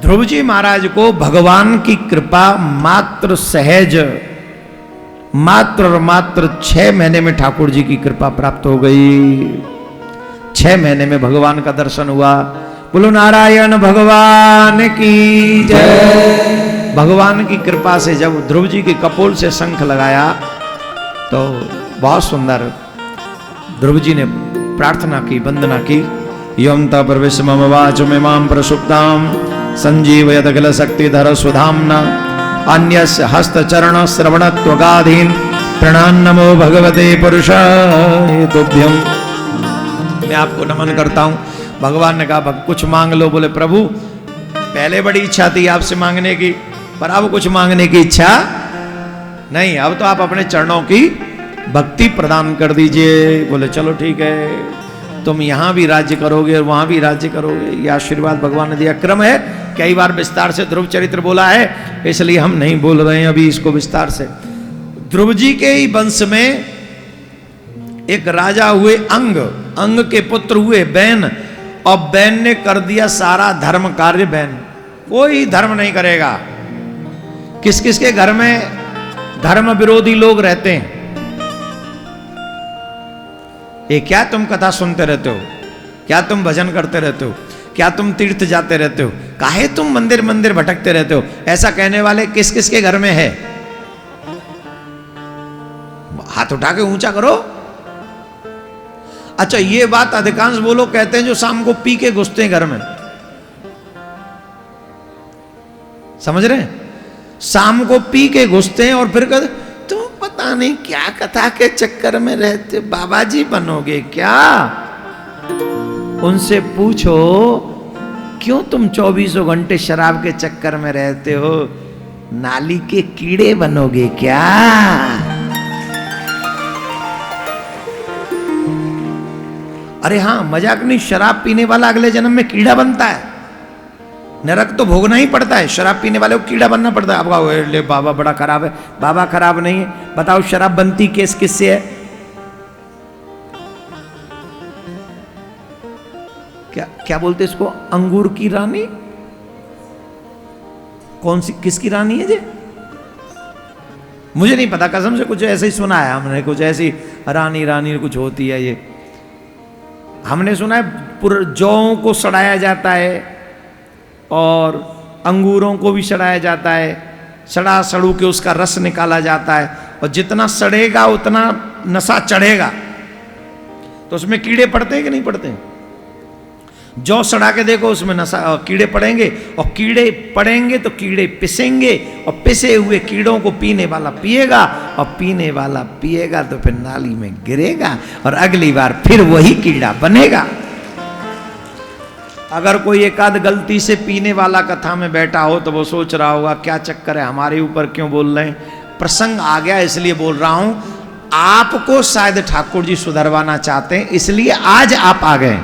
ध्रुव जी महाराज को भगवान की कृपा मात्र सहज, मात्र और मात्र 6 महीने में ठाकुर जी की कृपा प्राप्त हो गई। 6 महीने में भगवान का दर्शन हुआ। बोलो नारायण भगवान की जय। भगवान की कृपा से जब ध्रुव जी के कपोल से शंख लगाया तो बहुत सुंदर ध्रुव जी ने प्रार्थना की, वंदना की। यम तपरविस्मवाचुमिमां प्रसुप्तां संजीवयत अखिल शक्तिधर सुधाम्ना अन्यस्य हस्तचरण श्रवणत्वगाधीन प्रणाम नमो भगवते पुरुषाय तुभ्यं। मैं आपको नमन करता हूँ। भगवान ने कहा कुछ मांग लो। बोले प्रभु पहले बड़ी इच्छा थी आपसे मांगने की, पर अब कुछ मांगने की इच्छा नहीं, अब तो आप अपने चरणों की भक्ति प्रदान कर दीजिए। बोले चलो ठीक है, तुम यहाँ भी राज्य करोगे और वहाँ भी राज्य करोगे। ये आशीर्वाद भगवान ने दिया। क्रम है, कई बार विस्तार से ध्रुव चरित्र बोला है, इसलिए हम नहीं बोल रहे हैं अभी इसको विस्तार से। ध्रुव जी के ही वंश में एक राजा हुए अंग, अंग के पुत्र हुए बैन, और बैन ने कर दिया सारा धर्म कार्य। बैन कोई धर्म नहीं करेगा। किस किस के घर में धर्म विरोधी लोग रहते हैं? ये क्या तुम कथा सुनते रहते हो? क्या तुम भजन करते रहते हो? क्या तुम तीर्थ जाते रहते हो? काहे तुम मंदिर मंदिर भटकते रहते हो? ऐसा कहने वाले किस किस के घर में है? हाथ उठा के ऊंचा करो। अच्छा, ये बात अधिकांश वो लोग कहते हैं जो शाम को पी के घुसते हैं घर में। समझ रहे हैं? शाम को पी के घुसते हैं और फिर कहते तुम पता नहीं क्या कथा के चक्कर में रहते, बाबा जी बनोगे क्या? उनसे पूछो क्यों तुम 24 घंटे शराब के चक्कर में रहते हो? नाली के कीड़े बनोगे क्या? अरे हाँ, मजाक नहीं, शराब पीने वाला अगले जन्म में कीड़ा बनता है। नरक तो भोगना ही पड़ता है, शराब पीने वाले को कीड़ा बनना पड़ता है। अब ले बाबा बड़ा खराब है। बाबा खराब नहीं है। बताओ शराब बनती केस किससे है? क्या क्या बोलते इसको? अंगूर की रानी? कौन सी, किसकी रानी है जी? मुझे नहीं पता, कसम से कुछ ऐसे ही सुना है हमने, कुछ ऐसी रानी रानी कुछ होती है। ये हमने सुना है जौ को सड़ाया जाता है और अंगूरों को भी सड़ाया जाता है। सड़ा सड़ू के उसका रस निकाला जाता है, और जितना सड़ेगा उतना नशा चढ़ेगा। तो उसमें कीड़े पड़ते हैं कि नहीं पड़ते? जौ सड़ा के देखो, उसमें नशा कीड़े पड़ेंगे, और कीड़े पड़ेंगे तो कीड़े पिसेंगे, और पिसे हुए कीड़ों को पीने वाला पिएगा, और पीने वाला पिएगा तो फिर नाली में गिरेगा, और अगली बार फिर वही कीड़ा बनेगा। अगर कोई एक आध गलती से पीने वाला कथा में बैठा हो तो वो सोच रहा होगा क्या चक्कर है, हमारे ऊपर क्यों बोल रहे हैं? प्रसंग आ गया इसलिए बोल रहा हूं। आपको शायद ठाकुर जी सुधरवाना चाहते हैं, इसलिए आज आप आ गए।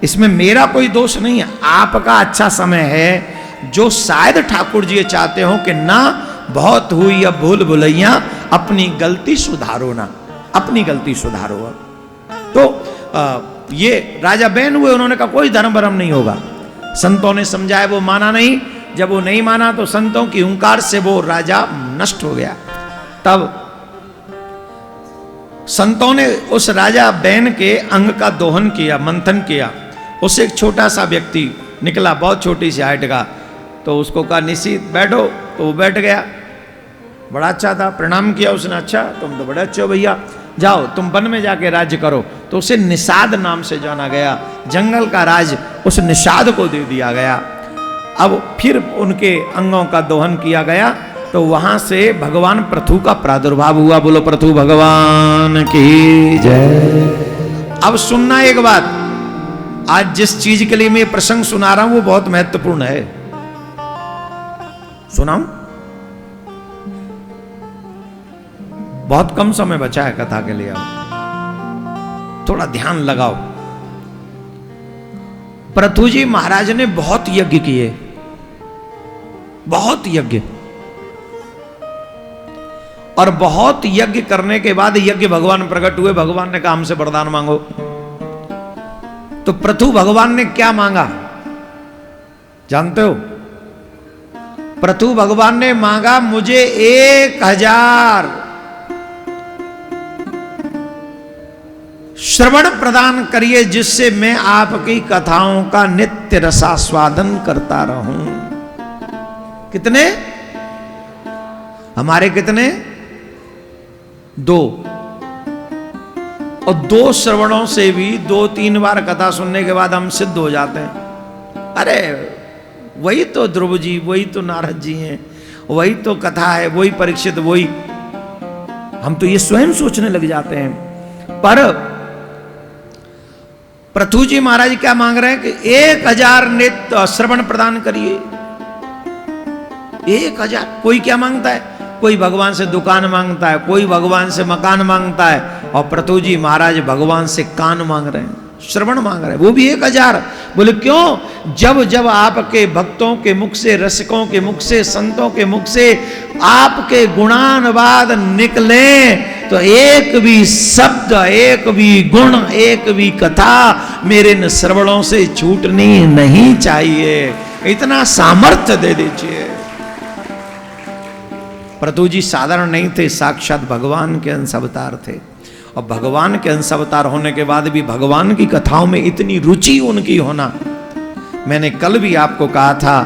इसमें मेरा कोई दोष नहीं है, आपका अच्छा समय है जो शायद ठाकुर जी चाहते हो कि ना बहुत हुई अब भूल भुलैया, अपनी गलती सुधारो ना, अपनी गलती सुधारो। तो ये राजा बैन हुए, उन्होंने कहा कोई धर्म भरम नहीं होगा। संतों ने समझाया, वो माना नहीं। जब वो नहीं माना तो संतों की हुंकार से वो राजा नष्ट हो गया। तब संतों ने उस राजा बैन के अंग का दोहन किया, मंथन किया। उससे एक छोटा सा व्यक्ति निकला, बहुत छोटी सी हाइट का। तो उसको कहा निशित बैठो, तो वो बैठ गया। बड़ा अच्छा था, प्रणाम किया उसने। अच्छा तुम तो बड़े अच्छे हो भैया, जाओ तुम वन में जाके राज्य करो। तो उसे निषाद नाम से जाना गया। जंगल का राज उस निषाद को दे दिया गया। अब फिर उनके अंगों का दोहन किया गया, तो वहां से भगवान पृथु का प्रादुर्भाव हुआ। बोलो पृथु भगवान की जय। अब सुनना एक बात, आज जिस चीज के लिए मैं प्रसंग सुना रहा हूं वो बहुत महत्वपूर्ण है। सुनाऊं? बहुत कम समय बचा है कथा के लिए, अब थोड़ा ध्यान लगाओ। पृथु जी महाराज ने बहुत यज्ञ किए, बहुत यज्ञ, और बहुत यज्ञ करने के बाद यज्ञ भगवान प्रकट हुए। भगवान ने कहा हमसे वरदान मांगो। तो पृथु भगवान ने क्या मांगा? जानते हो, पृथु भगवान ने मांगा मुझे 1000 श्रवण प्रदान करिए जिससे मैं आपकी कथाओं का नित्य रसास्वादन करता रहूं। कितने? हमारे कितने? 2। और 2 श्रवणों से भी 2-3 बार कथा सुनने के बाद हम सिद्ध हो जाते हैं। अरे वही तो ध्रुव जी, वही तो नारद जी हैं, वही तो कथा है, वही परीक्षित, वही। हम तो ये स्वयं सोचने लग जाते हैं। पर पृथु जी महाराज क्या मांग रहे हैं कि 1000 नित्य श्रवण प्रदान करिए। 1000। कोई क्या मांगता है? कोई भगवान से दुकान मांगता है, कोई भगवान से मकान मांगता है, और पृथु जी महाराज भगवान से कान मांग रहे हैं, श्रवण मांग रहे हैं, वो भी 1000। बोले क्यों? जब जब आपके भक्तों के मुख से, रसिकों के मुख से, संतों के मुख से आपके गुणानुवाद निकले तो एक भी शब्द, एक भी गुण, एक भी कथा मेरे इन श्रवणों से छूटनी नहीं चाहिए। इतना सामर्थ्य दे दीजिए। पृथु जी साधारण नहीं थे, साक्षात भगवान के अंश अवतार थे। और भगवान के अंश अवतार होने के बाद भी भगवान की कथाओं में इतनी रुचि उनकी होना। मैंने कल भी आपको कहा था,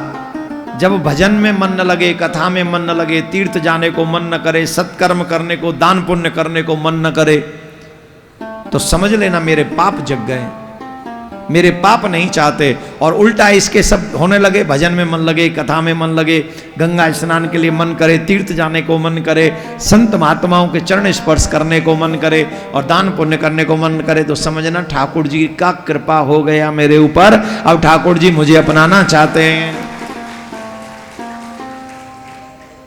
जब भजन में मन न लगे, कथा में मन न लगे, तीर्थ जाने को मन न करे, सत्कर्म करने को, दान पुण्य करने को मन न करे, तो समझ लेना मेरे पाप जग गए। मेरे पाप नहीं चाहते। और उल्टा इसके सब होने लगे, भजन में मन लगे, कथा में मन लगे, गंगा स्नान के लिए मन करे, तीर्थ जाने को मन करे, संत महात्माओं के चरण स्पर्श करने को मन करे, और दान पुण्य करने को मन करे, तो समझना ठाकुर जी का कृपा हो गया मेरे ऊपर। अब ठाकुर जी मुझे अपनाना चाहते हैं।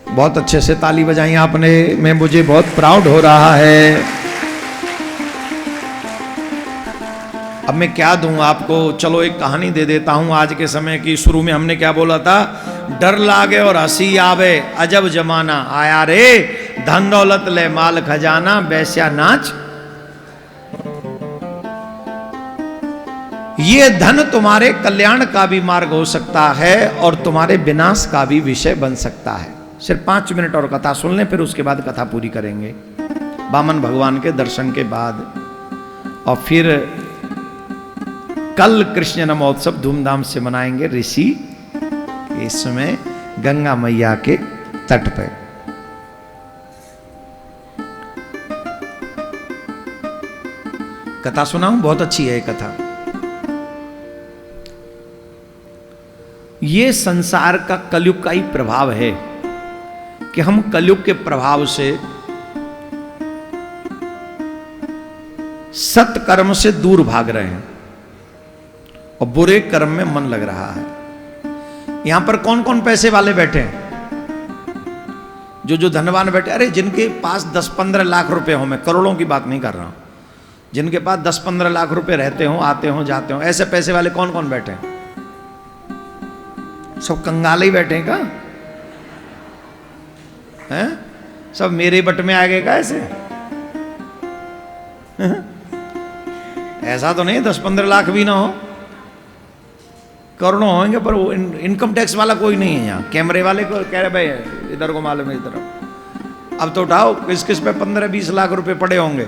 बहुत अच्छे से ताली बजाई आपने, मैं मुझे बहुत प्राउड हो रहा है। अब मैं क्या दूं आपको? चलो एक कहानी दे देता हूं आज के समय की। शुरू में हमने क्या बोला था? डर लागे और हंसी आवे, अजब जमाना आया रे, धन दौलत ले माल खजाना, बैस्या नाच। ये धन तुम्हारे कल्याण का भी मार्ग हो सकता है और तुम्हारे विनाश का भी विषय बन सकता है। सिर्फ 5 मिनट और कथा सुन लें, फिर उसके बाद कथा पूरी करेंगे वामन भगवान के दर्शन के बाद। और फिर कल कृष्ण जन्मोत्सव धूमधाम से मनाएंगे ऋषि इस समय गंगा मैया के तट पर। कथा सुनाऊं? बहुत अच्छी है कथा। ये संसार का कलयुग का ही प्रभाव है कि हम कलयुग के प्रभाव से सत्कर्म से दूर भाग रहे हैं और बुरे कर्म में मन लग रहा है। यहां पर कौन कौन पैसे वाले बैठे हैं? जो धनवान बैठे, अरे जिनके पास 10-15 लाख रुपए हो, मैं करोड़ों की बात नहीं कर रहा हूं, जिनके पास 10-15 लाख रुपए रहते हो, आते हो जाते हो, ऐसे पैसे वाले कौन कौन बैठे हैं? सब कंगाले ही बैठे हैं का? हैं? सब मेरे बट में आ गए का ऐसे? ऐसा तो नहीं 10-15 लाख भी ना हो, करोड़ों होंगे, पर वो इनकम टैक्स वाला कोई नहीं है यहाँ। कैमरे वाले को कह रहे भाई इधर को मालूम है, इधर अब तो उठाओ, किस किस पे 15-20 लाख रुपए पड़े होंगे।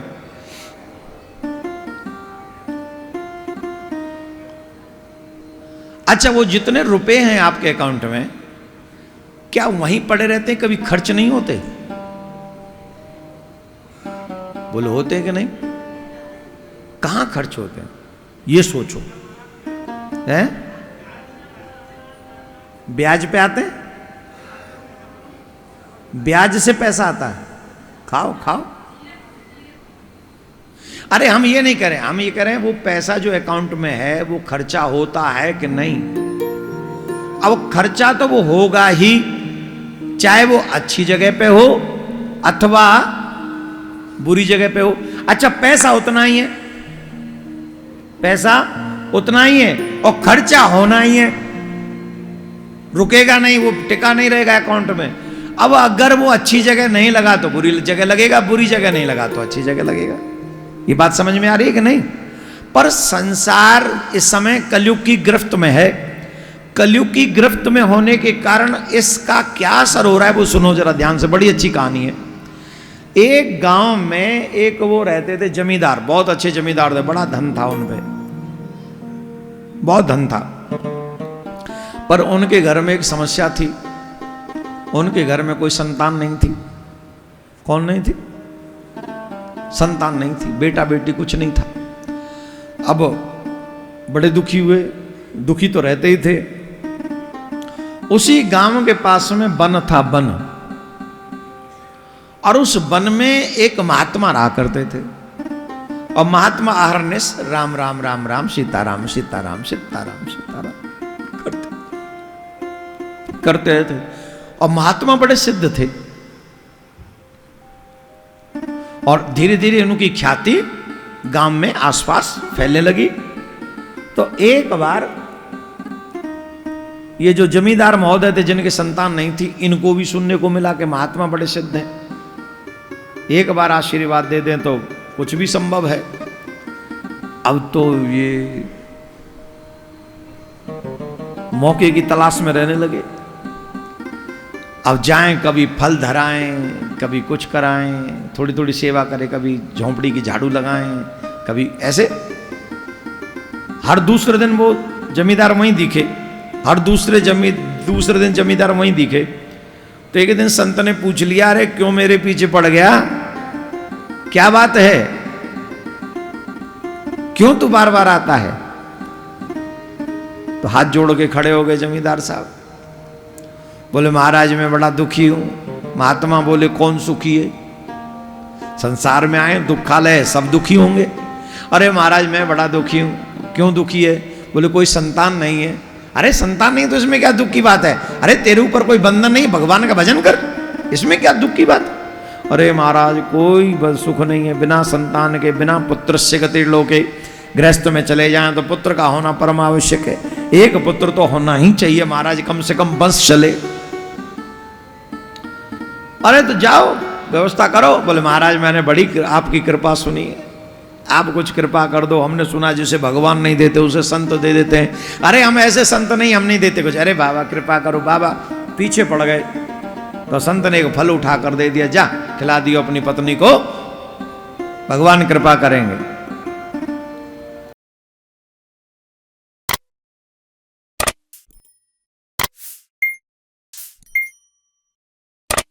अच्छा, वो जितने रुपए हैं आपके अकाउंट में, क्या वहीं पड़े रहते हैं, कभी खर्च नहीं होते? बोलो होते हैं कि नहीं? कहां खर्च होते हैं ये सोचो। हैं? ब्याज पे आते हैं, ब्याज से पैसा आता है, खाओ खाओ। अरे हम ये नहीं करें, हम ये करें वो पैसा जो अकाउंट में है वो खर्चा होता है कि नहीं। अब खर्चा तो वो होगा ही, चाहे वो अच्छी जगह पे हो अथवा बुरी जगह पे हो। अच्छा, पैसा उतना ही है, पैसा उतना ही है और खर्चा होना ही है, रुकेगा नहीं, वो टिका नहीं रहेगा अकाउंट में। अब अगर वो अच्छी जगह नहीं लगा तो बुरी जगह लगेगा, बुरी जगह नहीं लगा तो अच्छी जगह लगेगा। ये बात समझ में आ रही है कि नहीं? पर संसार इस समय कलयुग की गिरफ्त में है। कलयुग की गिरफ्त में होने के कारण इसका क्या असर हो रहा है वो सुनो जरा ध्यान से, बड़ी अच्छी कहानी है। एक गांव में एक वो रहते थे जमींदार, बहुत अच्छे जमींदार थे, बड़ा धन था उन पे, बहुत धन था। पर उनके घर में एक समस्या थी, उनके घर में कोई संतान नहीं थी। कौन नहीं थी? संतान नहीं थी, बेटा बेटी कुछ नहीं था। अब बड़े दुखी हुए, दुखी तो रहते ही थे। उसी गांव के पास में वन था, वन, और उस वन में एक महात्मा रहा करते थे। और महात्मा अहरनिश राम राम राम राम सीताराम सीताराम सीताराम सीताराम करते थे। और महात्मा बड़े सिद्ध थे और धीरे धीरे उनकी ख्याति गांव में आसपास फैलने लगी। तो एक बार ये जो जमींदार महोदय थे जिनके संतान नहीं थी, इनको भी सुनने को मिला कि महात्मा बड़े सिद्ध हैं, एक बार आशीर्वाद दे दें तो कुछ भी संभव है। अब तो ये मौके की तलाश में रहने लगे। अब जाएं, कभी फल धराएं, कभी कुछ कराएं, थोड़ी थोड़ी सेवा करें, कभी झोंपड़ी की झाड़ू लगाएं, कभी ऐसे। हर दूसरे दिन वो जमींदार वहीं दिखे, हर दूसरे दिन जमींदार वहीं दिखे। तो एक दिन संत ने पूछ लिया, अरे क्यों मेरे पीछे पड़ गया, क्या बात है, क्यों तू बार बार आता है? तो हाथ जोड़ के खड़े हो गए जमींदार साहब। बोले महाराज मैं बड़ा दुखी हूं। महात्मा बोले कौन सुखी है? संसार में आए, दुखालय है, सब दुखी होंगे। अरे महाराज मैं बड़ा दुखी हूं। क्यों दुखी है? बोले कोई संतान नहीं है। अरे संतान नहीं तो इसमें क्या दुख की बात है? अरे तेरे ऊपर कोई बंधन नहीं, भगवान का भजन कर, इसमें क्या दुख की बात? अरे महाराज कोई सुख नहीं है बिना संतान के, बिना पुत्र से गति लोके। गृहस्थ में चले जाएं तो पुत्र का होना परम आवश्यक है, एक पुत्र तो होना ही चाहिए महाराज, कम से कम वंश चले। अरे तो जाओ व्यवस्था करो। बोले महाराज मैंने बड़ी आपकी कृपा सुनी, आप कुछ कृपा कर दो। हमने सुना जिसे भगवान नहीं देते उसे संत दे देते हैं। अरे हम ऐसे संत नहीं, हम नहीं देते कुछ। अरे बाबा कृपा करो। बाबा पीछे पड़ गए तो संत ने एक फल उठा कर दे दिया, जा खिला दियो अपनी पत्नी को, भगवान कृपा करेंगे।